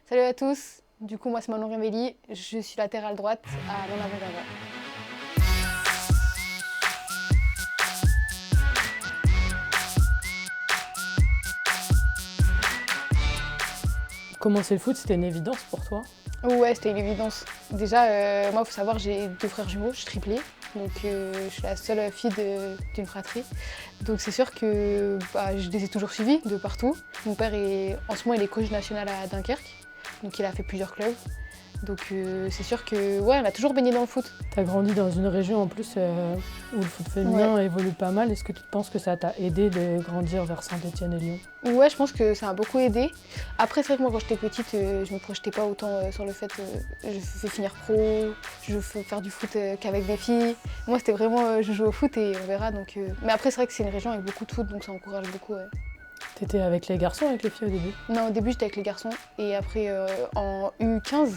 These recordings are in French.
Salut à tous, du coup moi c'est Manon Révelli, je suis latérale droite à l'en avant-avant. Commencer le foot, c'était une évidence pour toi? Ouais, c'était une évidence. Déjà, moi il faut savoir, j'ai 2 frères jumeaux, je suis triplée, donc je suis la seule fille d'une fratrie. Donc c'est sûr que je les ai toujours suivis de partout. Mon père en ce moment il est coach national à Dunkerque, donc il a fait plusieurs clubs. Donc c'est sûr que ouais, on a toujours baigné dans le foot. Tu as grandi dans une région en plus où le foot féminin évolue pas mal. Est-ce que tu penses que ça t'a aidé de grandir vers Saint-Étienne et Lyon? Ouais, je pense que ça m'a beaucoup aidé. Après, c'est vrai que moi, quand j'étais petite, je me projetais pas autant sur le fait je vais finir pro, je veux faire du foot qu'avec des filles. Moi, c'était vraiment je joue au foot et on verra. Donc, Mais après, c'est vrai que c'est une région avec beaucoup de foot, donc ça encourage beaucoup. Ouais. T'étais avec les garçons ou avec les filles au début? Non, au début, j'étais avec les garçons. Et après, en U15,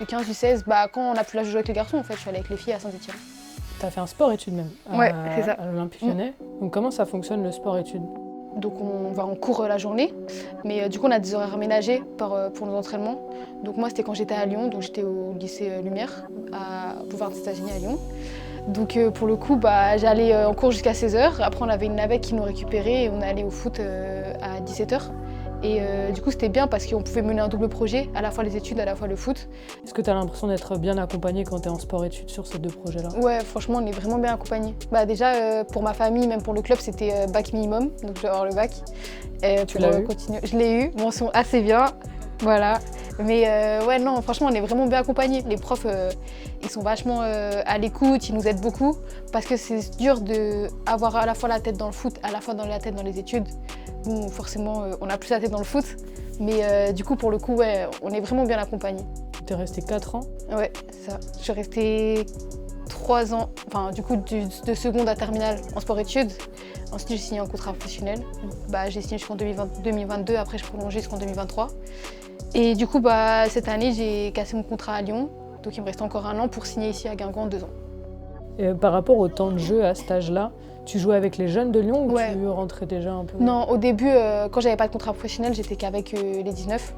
U16, quand on a plus l'âge de jouer avec les garçons, en fait, je suis allée avec les filles à Saint-Étienne. T'as fait un sport-études même Ouais, c'est ça. À l'Olympique Lyonnais. Donc comment ça fonctionne le sport-études? Donc on va en cours la journée, mais du coup on a des horaires aménagés pour nos entraînements. Donc moi c'était quand j'étais à Lyon, donc j'étais au lycée Lumière, à Boulevard des États-Unis à Lyon. Donc pour le coup j'allais en cours jusqu'à 16h, après on avait une navette qui nous récupérait et on allait au foot à 17h. Et du coup c'était bien parce qu'on pouvait mener un double projet, à la fois les études, à la fois le foot. Est-ce que tu as l'impression d'être bien accompagnée quand tu es en sport-études sur ces deux projets-là? Ouais, franchement on est vraiment bien accompagnés. Déjà pour ma famille, même pour le club, c'était bac minimum, donc je vais avoir le bac. Tu l'as eu? Continuer. Je l'ai eu, mention assez bien, voilà. Mais ouais non, franchement on est vraiment bien accompagnés. Les profs ils sont vachement à l'écoute, ils nous aident beaucoup parce que c'est dur d'avoir à la fois la tête dans le foot, à la fois la tête dans les études. Bon, forcément on a plus la tête dans le foot, mais du coup pour le coup ouais, on est vraiment bien accompagnés. T'es resté 4 ans? Ouais, ça. Je suis restée 3 ans, enfin du coup de seconde à terminale en sport-études. Ensuite j'ai signé un contrat professionnel. J'ai signé jusqu'en 2022, après je prolongeais jusqu'en 2023. Et du coup cette année j'ai cassé mon contrat à Lyon, donc il me reste encore 1 an pour signer ici à Guingamp 2 ans. Et par rapport au temps de jeu à cet âge-là, tu jouais avec les jeunes de Lyon ou Ouais. tu rentrais déjà un peu? Non, au début, quand j'avais pas de contrat professionnel, j'étais qu'avec les 19.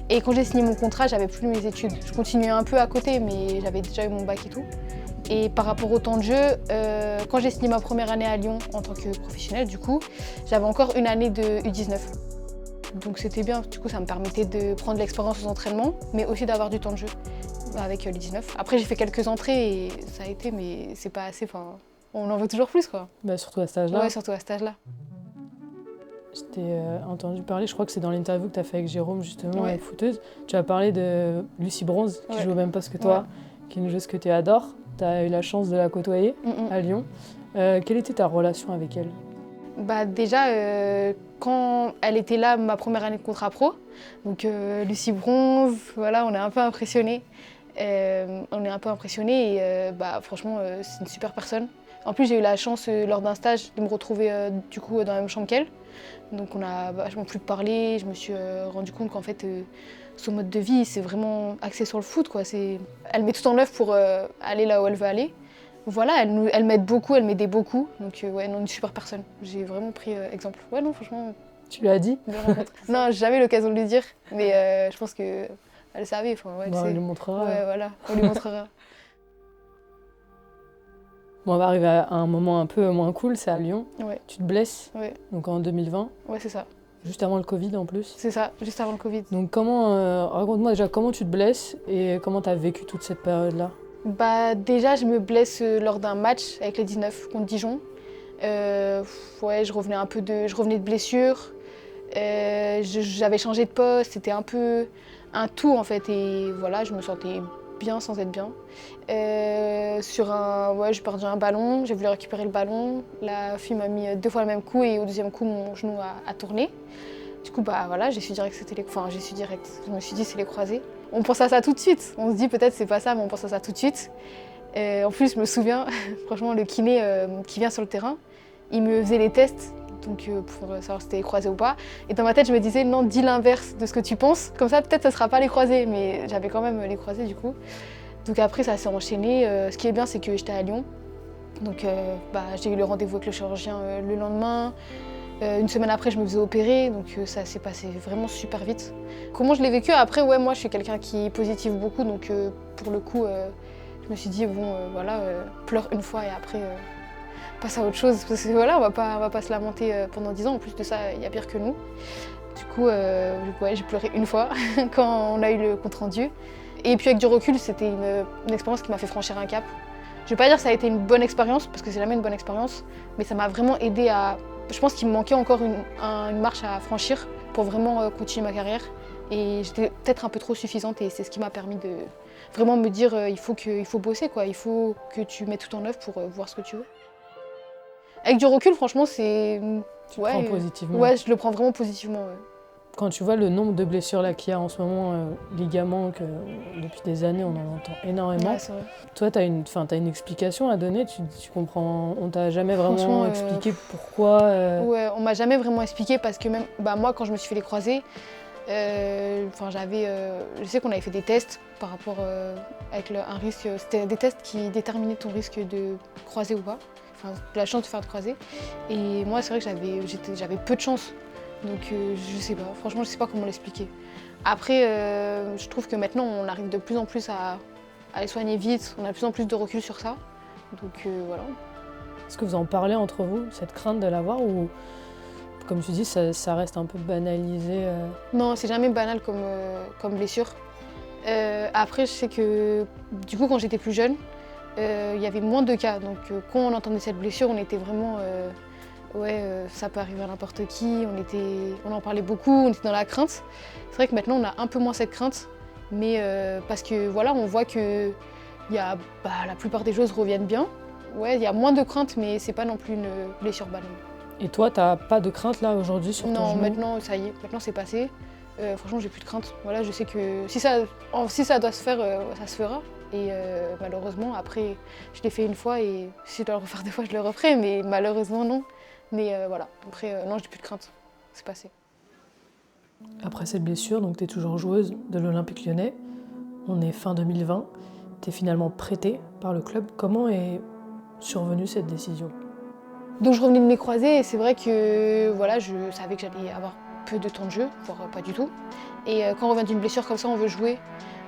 Et quand j'ai signé mon contrat, j'avais plus mes études. Je continuais un peu à côté, mais j'avais déjà eu mon bac et tout. Et par rapport au temps de jeu, quand j'ai signé ma première année à Lyon en tant que professionnelle, du coup, j'avais encore une année de U19. Donc c'était bien, du coup ça me permettait de prendre de l'expérience aux entraînements, mais aussi d'avoir du temps de jeu avec les 19. Après j'ai fait quelques entrées et ça a été, mais c'est pas assez, on en veut toujours plus quoi. Surtout à cet âge-là. Ouais, surtout à cet âge-là. Je t'ai entendu parler, je crois que c'est dans l'interview que tu as fait avec Jérôme justement, Ouais. avec Footeuse. Tu as parlé de Lucie Bronze, qui joue au même poste que toi, qui est une joueuse que tu adores. Tu as eu la chance de la côtoyer à Lyon. Quelle était ta relation avec elle? Déjà, quand elle était là, ma première année de contrat pro, donc Lucie Bronze, voilà, on est un peu impressionnés. Et franchement, c'est une super personne. En plus, j'ai eu la chance lors d'un stage de me retrouver du coup dans la même chambre qu'elle. Donc on a vachement plus parlé, je me suis rendu compte qu'en fait son mode de vie c'est vraiment axé sur le foot quoi. Elle met tout en œuvre pour aller là où elle veut aller. Voilà, elle m'aide beaucoup, elle m'aidait beaucoup. Donc ouais, non, une super personne. J'ai vraiment pris exemple. Ouais non franchement. Tu lui as dit? Non, j'ai jamais eu l'occasion de lui dire, mais je pense qu'elle savait. On lui montrera. Ouais voilà, on lui montrera. Bon, on va arriver à un moment un peu moins cool, c'est à Lyon. Ouais. Tu te blesses, ouais. Donc en 2020. Ouais, c'est ça. Juste avant le Covid en plus. C'est ça, juste avant le Covid. Donc raconte-moi déjà comment tu te blesses et comment tu as vécu toute cette période-là. Déjà, je me blesse lors d'un match avec les 19 contre Dijon. Je revenais de blessure. J'avais changé de poste, c'était un peu un tout en fait. Et voilà, je me sentais bien sans être bien. J'ai perdu un ballon, j'ai voulu récupérer le ballon. La fille m'a mis 2 fois le même coup et au deuxième coup, mon genou a tourné. Du coup, j'ai su direct que c'était je me suis dit c'est les croisés. On pense à ça tout de suite. On se dit peut-être c'est pas ça, mais on pense à ça tout de suite. En plus, je me souviens, franchement, le kiné qui vient sur le terrain, il me faisait les tests donc, pour savoir si c'était les croisés ou pas. Et dans ma tête, je me disais non, dis l'inverse de ce que tu penses. Comme ça, peut-être ça sera pas les croisés, mais j'avais quand même les croisés du coup. Donc après, ça s'est enchaîné. Ce qui est bien, c'est que j'étais à Lyon. Donc j'ai eu le rendez-vous avec le chirurgien le lendemain. Une semaine après, je me faisais opérer, donc ça s'est passé vraiment super vite. Comment je l'ai vécu? Après, ouais, moi, je suis quelqu'un qui positive beaucoup, donc pour le coup, je me suis dit, bon, voilà, pleure une fois et après, passe à autre chose. Parce que voilà, on va pas se lamenter pendant 10 ans. En plus de ça, il y a pire que nous. Du coup, ouais, j'ai pleuré une fois quand on a eu le compte-rendu. Et puis avec du recul, c'était une expérience qui m'a fait franchir un cap. Je vais pas dire que ça a été une bonne expérience, parce que c'est jamais une bonne expérience, mais ça m'a vraiment aidé à... Je pense qu'il me manquait encore une marche à franchir pour vraiment continuer ma carrière. Et j'étais peut-être un peu trop suffisante et c'est ce qui m'a permis de vraiment me dire il faut bosser, quoi. Il faut que tu mettes tout en œuvre pour voir ce que tu veux. Avec du recul, franchement, c'est... Tu le prends positivement. Ouais, je le prends vraiment positivement. Ouais. Quand tu vois le nombre de blessures là qu'il y a en ce moment, ligaments, que depuis des années on en entend énormément. Ouais, c'est vrai. Toi, t'as une explication à donner, tu comprends, on t'a jamais vraiment expliqué pourquoi Ouais, on m'a jamais vraiment expliqué parce que même moi quand je me suis fait les croisés, je sais qu'on avait fait des tests par rapport avec un risque, c'était des tests qui déterminaient ton risque de croiser ou pas, enfin la chance de faire de croiser. Et moi c'est vrai que j'avais peu de chance. Donc je sais pas, franchement je sais pas comment l'expliquer. Après je trouve que maintenant on arrive de plus en plus à les soigner vite, on a de plus en plus de recul sur ça. Donc voilà. Est-ce que vous en parlez entre vous, cette crainte de l'avoir, ou comme tu dis ça reste un peu banalisé Non, c'est jamais banal comme blessure. Après je sais que du coup quand j'étais plus jeune, il y avait moins de cas. Donc quand on entendait cette blessure, on était vraiment... ça peut arriver à n'importe qui, on en parlait beaucoup, on était dans la crainte. C'est vrai que maintenant on a un peu moins cette crainte, mais parce que voilà, on voit que la plupart des choses reviennent bien. Ouais, il y a moins de crainte, mais c'est pas non plus une blessure banale. Et toi, t'as pas de crainte là aujourd'hui sur ton genou? Non, maintenant ça y est, maintenant c'est passé. Franchement, j'ai plus de crainte. Voilà, je sais que si ça doit se faire, ça se fera. Et malheureusement, après, je l'ai fait une fois et si je dois le refaire deux fois, je le referai, mais malheureusement non. Mais voilà, après, non, j'ai plus de crainte, c'est passé. Après cette blessure, donc tu es toujours joueuse de l'Olympique Lyonnais. On est fin 2020, tu es finalement prêtée par le club. Comment est survenue cette décision? Donc je revenais de mes croisés et c'est vrai que voilà, je savais que j'allais avoir peu de temps de jeu, voire pas du tout. Et quand on revient d'une blessure comme ça, on veut jouer.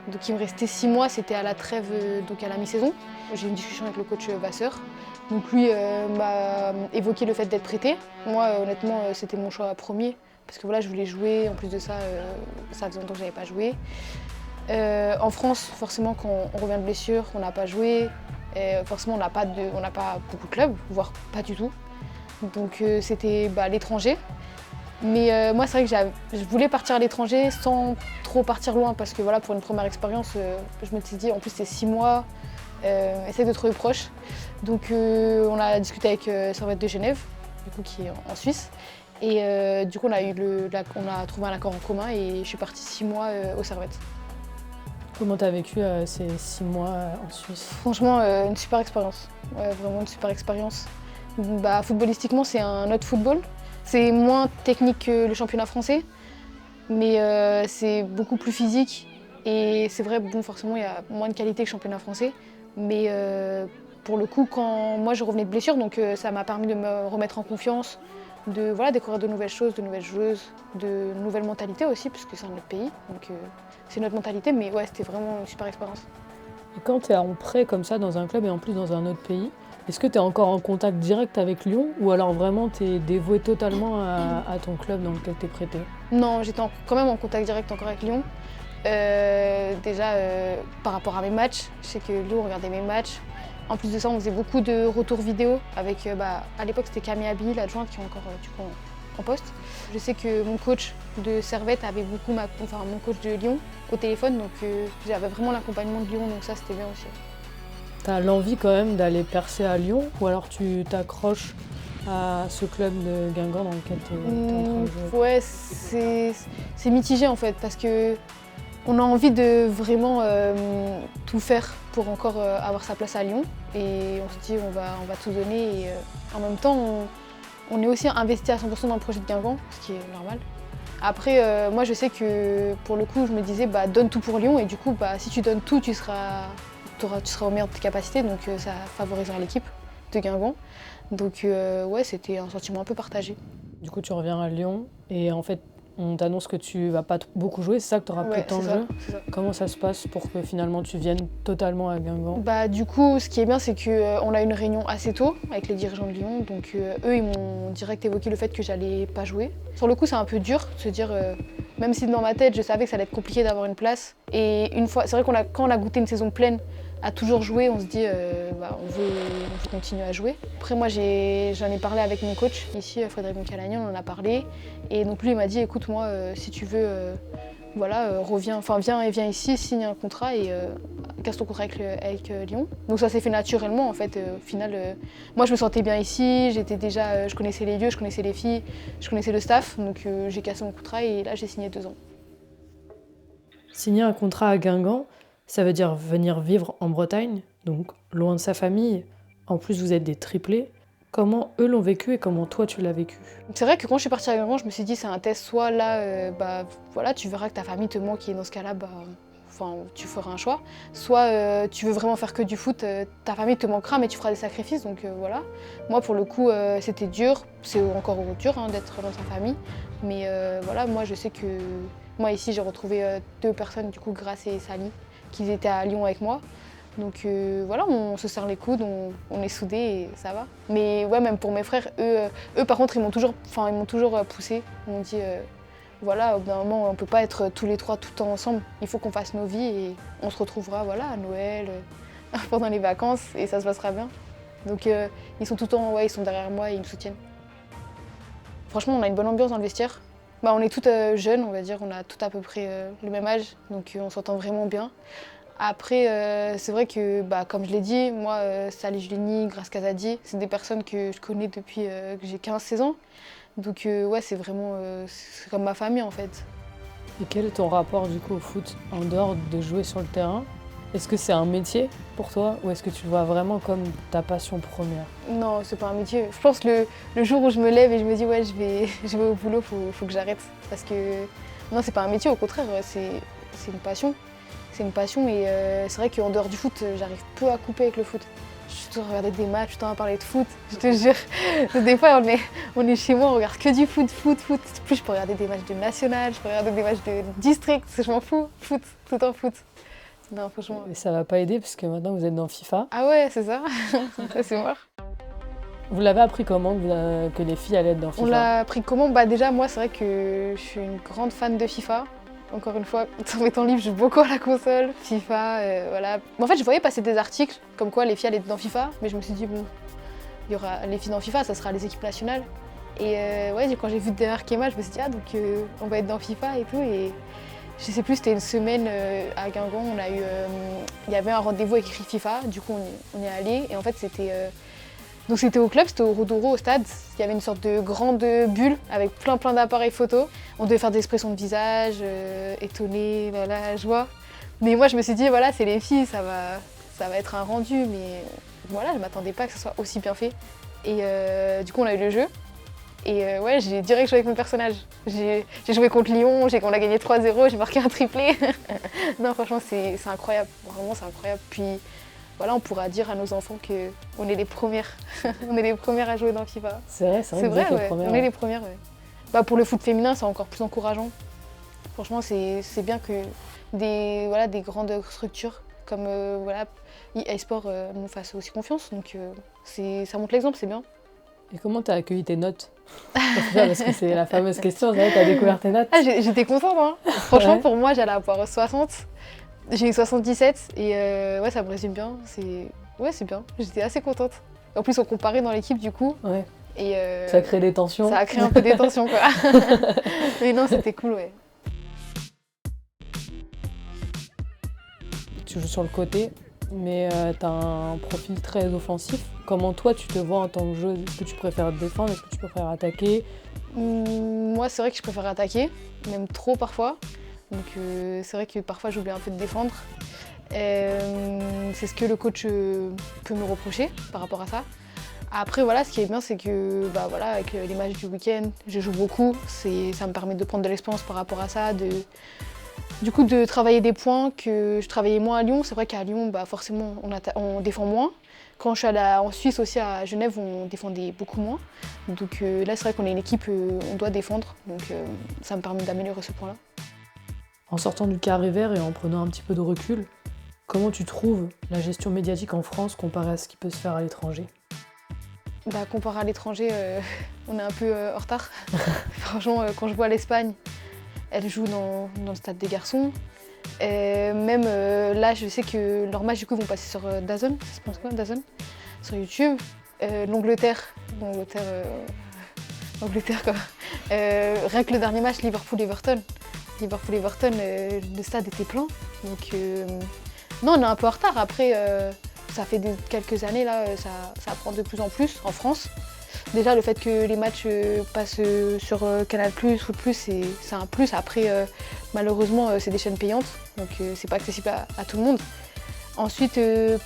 Donc il me restait 6 mois, c'était à la trêve, donc à la mi-saison. J'ai eu une discussion avec le coach Vasseur. Donc lui m'a évoqué le fait d'être prêté. Moi honnêtement c'était mon choix premier parce que voilà je voulais jouer. En plus de ça, ça faisait longtemps que j'avais pas joué. En France forcément quand on revient de blessure, on n'a pas joué. Forcément on n'a pas beaucoup de clubs, voire pas du tout. Donc c'était l'étranger. Mais moi c'est vrai que je voulais partir à l'étranger sans trop partir loin parce que voilà pour une première expérience je me suis dit en plus c'est 6 mois. Essaye de trouver proche. Donc on a discuté avec Servette de Genève, du coup, qui est en Suisse. Et du coup on a trouvé un accord en commun et je suis partie 6 mois au Servette. Comment tu as vécu ces 6 mois en Suisse? Franchement une super expérience, ouais, vraiment une super expérience. Footballistiquement c'est un autre football. C'est moins technique que le championnat français, mais c'est beaucoup plus physique. Et c'est vrai, bon forcément il y a moins de qualité que le championnat français. Mais pour le coup, quand moi je revenais de blessure, donc ça m'a permis de me remettre en confiance, de découvrir de nouvelles choses, de nouvelles joueuses, de nouvelles mentalités aussi, parce que c'est un autre pays, donc c'est notre mentalité, mais ouais, c'était vraiment une super expérience. Et quand tu es en prêt comme ça dans un club et en plus dans un autre pays, est-ce que tu es encore en contact direct avec Lyon ou alors vraiment tu es dévouée totalement à ton club dans lequel tu es prêtée? Non, j'étais quand même en contact direct encore avec Lyon. Déjà par rapport à mes matchs, je sais que Lyon regardait mes matchs. En plus de ça, on faisait beaucoup de retours vidéo avec, à l'époque c'était Camille Abi, l'adjointe qui est encore en poste. Je sais que mon coach de Servette avait beaucoup mon coach de Lyon au téléphone, donc j'avais vraiment l'accompagnement de Lyon, donc ça c'était bien aussi. T'as l'envie quand même d'aller percer à Lyon ou alors tu t'accroches à ce club de Guingamp dans lequel tu es en train de jouer? Ouais, c'est mitigé en fait parce que on a envie de vraiment tout faire pour encore avoir sa place à Lyon et on se dit on va tout donner et en même temps on est aussi investi à 100% dans le projet de Guingamp, ce qui est normal. Après moi je sais que pour le coup je me disais donne tout pour Lyon et du coup si tu donnes tout tu seras au meilleur de tes capacités donc ça favorisera l'équipe de Guingamp. Donc ouais c'était un sentiment un peu partagé. Du coup, tu reviens à Lyon et en fait, on t'annonce que tu vas pas beaucoup jouer, c'est ça, que tu auras peu de temps de jeu. C'est ça. Comment ça se passe pour que finalement tu viennes totalement à Guingamp? Bah du coup, ce qui est bien, c'est qu'on a eu une réunion assez tôt avec les dirigeants de Lyon, donc eux, ils m'ont direct évoqué le fait que j'allais pas jouer. Sur le coup, c'est un peu dur de se dire, même si dans ma tête, je savais que ça allait être compliqué d'avoir une place. Et une fois, c'est vrai quand on a goûté une saison pleine, à toujours jouer, on se dit, on veut continuer à jouer. Après, moi, j'en ai parlé avec mon coach ici, Frédéric Moncalagnan, on en a parlé. Et donc lui, il m'a dit, écoute, moi, si tu veux, viens ici, signe un contrat et casse ton contrat avec Lyon. Donc ça s'est fait naturellement, en fait. Au final, moi, je me sentais bien ici, je connaissais les lieux, je connaissais les filles, je connaissais le staff. Donc j'ai cassé mon contrat et là, j'ai signé 2 ans. Signer un contrat à Guingamp, ça veut dire venir vivre en Bretagne, donc loin de sa famille. En plus, vous êtes des triplés. Comment eux l'ont vécu et comment toi tu l'as vécu? C'est vrai que quand je suis partie à Guingamp, je me suis dit c'est un test, soit là, tu verras que ta famille te manque et dans ce cas-là, tu feras un choix. Soit tu veux vraiment faire que du foot, ta famille te manquera mais tu feras des sacrifices, donc voilà. Moi pour le coup, c'était dur, c'est encore dur d'être dans sa famille, mais voilà, moi je sais que moi ici j'ai retrouvé 2 personnes, du coup Grace et Sally, qui étaient à Lyon avec moi. Donc voilà, on se serre les coudes, on est soudés et ça va. Mais ouais, même pour mes frères, eux par contre, ils m'ont toujours poussé. Ils m'ont dit, voilà, au bout d'un moment, on peut pas être tous les 3 tout le temps ensemble. Il faut qu'on fasse nos vies et on se retrouvera voilà, à Noël, pendant les vacances et ça se passera bien. Donc ils sont tout le temps, ils sont derrière moi et ils me soutiennent. Franchement, on a une bonne ambiance dans le vestiaire. On est toutes jeunes, on va dire, on a toutes à peu près le même âge, donc on s'entend vraiment bien. Après, c'est vrai que, comme je l'ai dit, moi, Sally Julini, Grace Casadi, c'est des personnes que je connais depuis que j'ai 15-16 ans. Donc ouais, c'est vraiment c'est comme ma famille en fait. Et quel est ton rapport du coup au foot en dehors de jouer sur le terrain? Est-ce que c'est un métier pour toi ou est-ce que tu le vois vraiment comme ta passion première? Non, c'est pas un métier. Je pense que le jour où je me lève et je me dis ouais, je vais au boulot, faut que j'arrête. Parce que non, c'est pas un métier, au contraire, c'est une passion. C'est une passion et c'est vrai qu'en dehors du foot, j'arrive peu à couper avec le foot. Je suis toujours à regarder des matchs, tout le temps à parler de foot, je te jure. Des fois, on est chez moi, on regarde que du foot. Plus, je peux regarder des matchs de national, je peux regarder des matchs de district, je m'en fous. Foot, tout le temps foot. Non, franchement. Et ça va pas aider parce que maintenant vous êtes dans FIFA. Ah ouais, c'est ça. Ça, c'est mort. Vous l'avez appris comment que les filles allaient être dans FIFA? On l'a appris comment? Déjà, moi, c'est vrai que je suis une grande fan de FIFA. Encore une fois, dans mes temps libres, je joue beaucoup à la console, FIFA, voilà. En fait, je voyais passer des articles comme quoi les filles allaient être dans FIFA, mais je me suis dit, bon, il y aura les filles dans FIFA, ça sera les équipes nationales. Et quand j'ai vu démarquer moi, je me suis dit, donc on va être dans FIFA et tout. Et je sais plus, c'était une semaine à Guingamp, il y avait un rendez-vous écrit FIFA, du coup on y est allé. Et en fait, donc c'était au club, c'était au Rodoro, au stade. Il y avait une sorte de grande bulle avec plein d'appareils photo. On devait faire des expressions de visage, étonné, la joie. Mais moi je me suis dit, voilà, c'est les filles, ça va être un rendu. Mais voilà, je m'attendais pas que ce soit aussi bien fait. Et du coup on a eu le jeu. Et j'ai direct joué avec mon personnage. J'ai joué contre Lyon, on a gagné 3-0, j'ai marqué un triplé. Non, franchement, c'est incroyable. Vraiment, c'est incroyable. Puis voilà, on pourra dire à nos enfants qu'on est les premières. On est les premières à jouer dans FIFA. C'est vrai, c'est vrai, ouais. On est les premières, ouais. Pour le foot féminin, c'est encore plus encourageant. Franchement, c'est bien que des grandes structures comme EA Sport nous fassent aussi confiance. Donc ça montre l'exemple, c'est bien. Et comment t'as accueilli tes notes? Parce que c'est la fameuse question, t'as découvert tes notes? J'étais contente, hein. Franchement, pour moi, j'allais avoir 60. J'ai eu 77 et ça me résume bien. C'est bien. J'étais assez contente. En plus, on comparait dans l'équipe du coup. Ouais. Et ça a créé des tensions. Ça a créé un peu des tensions, quoi. Mais non, c'était cool, ouais. Tu joues sur le côté, mais tu as un profil très offensif. Comment toi, tu te vois en tant que joueuse? Est-ce que tu préfères défendre? Est-ce que tu préfères attaquer? Moi, c'est vrai que je préfère attaquer, même trop parfois. Donc c'est vrai que parfois, j'oublie un peu de défendre. C'est ce que le coach peut me reprocher par rapport à ça. Après, voilà, ce qui est bien, c'est que avec les matchs du week-end, je joue beaucoup. Ça me permet de prendre de l'expérience par rapport à ça, de travailler des points que je travaillais moins à Lyon. C'est vrai qu'à Lyon, forcément, on défend moins. Quand je suis allée en Suisse aussi, à Genève, on défendait beaucoup moins. Donc là, c'est vrai qu'on est une équipe, on doit défendre. Donc ça me permet d'améliorer ce point-là. En sortant du carré vert et en prenant un petit peu de recul, comment tu trouves la gestion médiatique en France comparée à ce qui peut se faire à l'étranger? Comparé à l'étranger, on est un peu en retard. Franchement, quand je vois l'Espagne, elle joue dans le stade des garçons. Même là, je sais que leurs matchs du coup, vont passer sur DAZN, ça se pense quoi, DAZN, sur YouTube. L'Angleterre quoi. Rien que le dernier match, Liverpool-Everton, le stade était plein. Donc non, on est un peu en retard. Après, ça fait quelques années là, ça prend de plus en plus en France. Déjà, le fait que les matchs passent sur Canal+, Foot+, c'est un plus. Après, malheureusement, c'est des chaînes payantes, donc c'est pas accessible à tout le monde. Ensuite,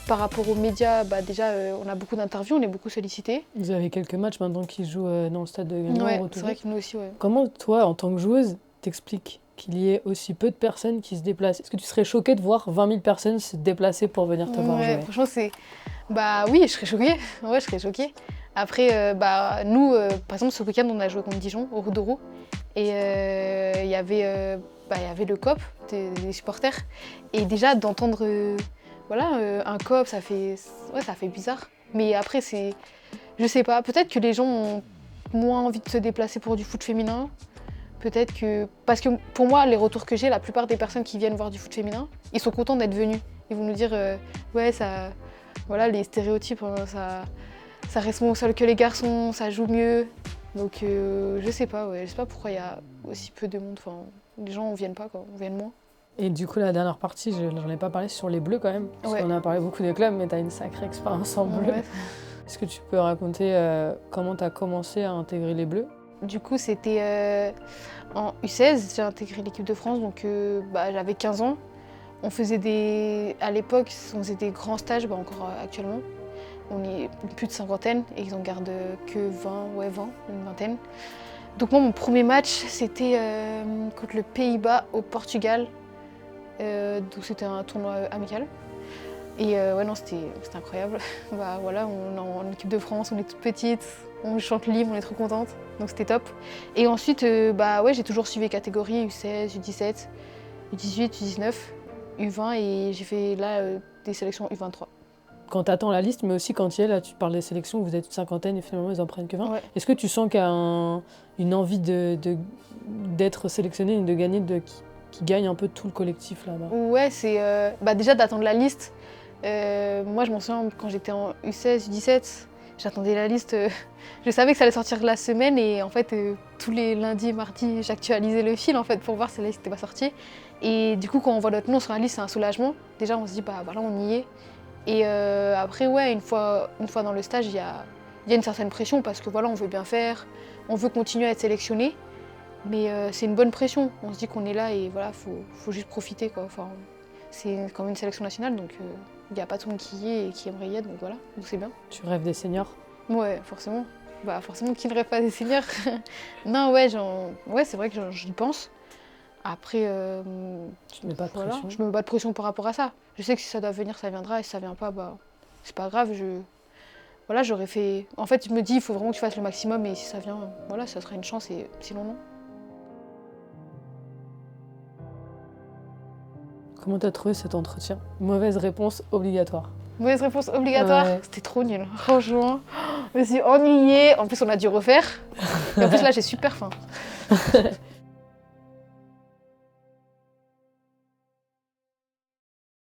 par rapport aux médias, déjà, on a beaucoup d'interviews, on est beaucoup sollicités. Vous avez quelques matchs maintenant qui jouent dans le stade de Guingamp. Ouais, c'est vrai que nous aussi, ouais. Comment, toi, en tant que joueuse, t'expliques qu'il y ait aussi peu de personnes qui se déplacent? Est-ce que tu serais choquée de voir 20 000 personnes se déplacer pour venir te voir jouer? Franchement, c'est... oui, je serais choquée. Ouais, je serais choquée. Après, nous, par exemple, ce week-end, on a joué contre Dijon, au Roux-de-Roux. Et il y avait le COP des supporters. Et déjà, d'entendre un COP, ça fait bizarre. Mais après, je sais pas, peut-être que les gens ont moins envie de se déplacer pour du foot féminin. Peut-être que... Parce que pour moi, les retours que j'ai, la plupart des personnes qui viennent voir du foot féminin, ils sont contents d'être venus. Ils vont nous dire, les stéréotypes, ça reste moins au sol que les garçons, ça joue mieux. Donc je sais pas pourquoi il y a aussi peu de monde. Enfin, les gens ne viennent pas, quoi, on vienne moins. Et du coup, la dernière partie, j'en ai pas parlé sur les Bleus quand même. Parce qu'on a parlé beaucoup des clubs, mais tu as une sacrée expérience en bleu. Ouais. Est-ce que tu peux raconter comment tu as commencé à intégrer les Bleus? Du coup, c'était en U16, j'ai intégré l'équipe de France, donc j'avais 15 ans. À l'époque, on faisait des grands stages, encore actuellement. On est plus de cinquantaine et ils en gardent que 20, une vingtaine. Donc moi, mon premier match, c'était contre le Pays-Bas au Portugal. Donc c'était un tournoi amical. Et c'était incroyable. On est en équipe de France, on est toute petite, on chante libre, on est trop contente. Donc c'était top. Et ensuite, j'ai toujours suivi les catégories U16, U17, U18, U19, U20 et j'ai fait là des sélections U23. Quand tu attends la liste, mais aussi quand tu es là, tu parles des sélections, vous êtes une cinquantaine et finalement ils en prennent que 20. Ouais. Est-ce que tu sens qu'il y a une envie d'être sélectionné et de gagner, qui gagne un peu tout le collectif là-bas? Ouais, c'est déjà d'attendre la liste. Moi je m'en souviens quand j'étais en U16, U17, j'attendais la liste. Je savais que ça allait sortir la semaine et en fait tous les lundis et mardis j'actualisais le fil en fait pour voir si la liste n'était pas sortie. Et du coup quand on voit notre nom sur la liste c'est un soulagement. Déjà on se dit on y est. Et après une fois dans le stage il y a une certaine pression parce que on veut bien faire, on veut continuer à être sélectionné. Mais c'est une bonne pression, on se dit qu'on est là et faut juste profiter quoi. Enfin, c'est comme une sélection nationale donc il n'y a pas tout le monde qui y est et qui aimerait y être donc donc c'est bien. Tu rêves des seniors? Ouais, forcément. Forcément qui ne rêve pas des seniors. Non c'est vrai que j'y pense. Après, tu te mets pas de pression? Je me mets pas de pression par rapport à ça. Je sais que si ça doit venir, ça viendra et si ça vient pas, c'est pas grave. J'aurais fait... En fait, je me dis, il faut vraiment que tu fasses le maximum et si ça vient, ça sera une chance et sinon non. Comment t'as trouvé cet entretien? Mauvaise réponse obligatoire. Mauvaise réponse obligatoire? Ouais. C'était trop nul, franchement. Je me suis ennuyée. En plus, on a dû refaire. Et en plus, là, j'ai super faim.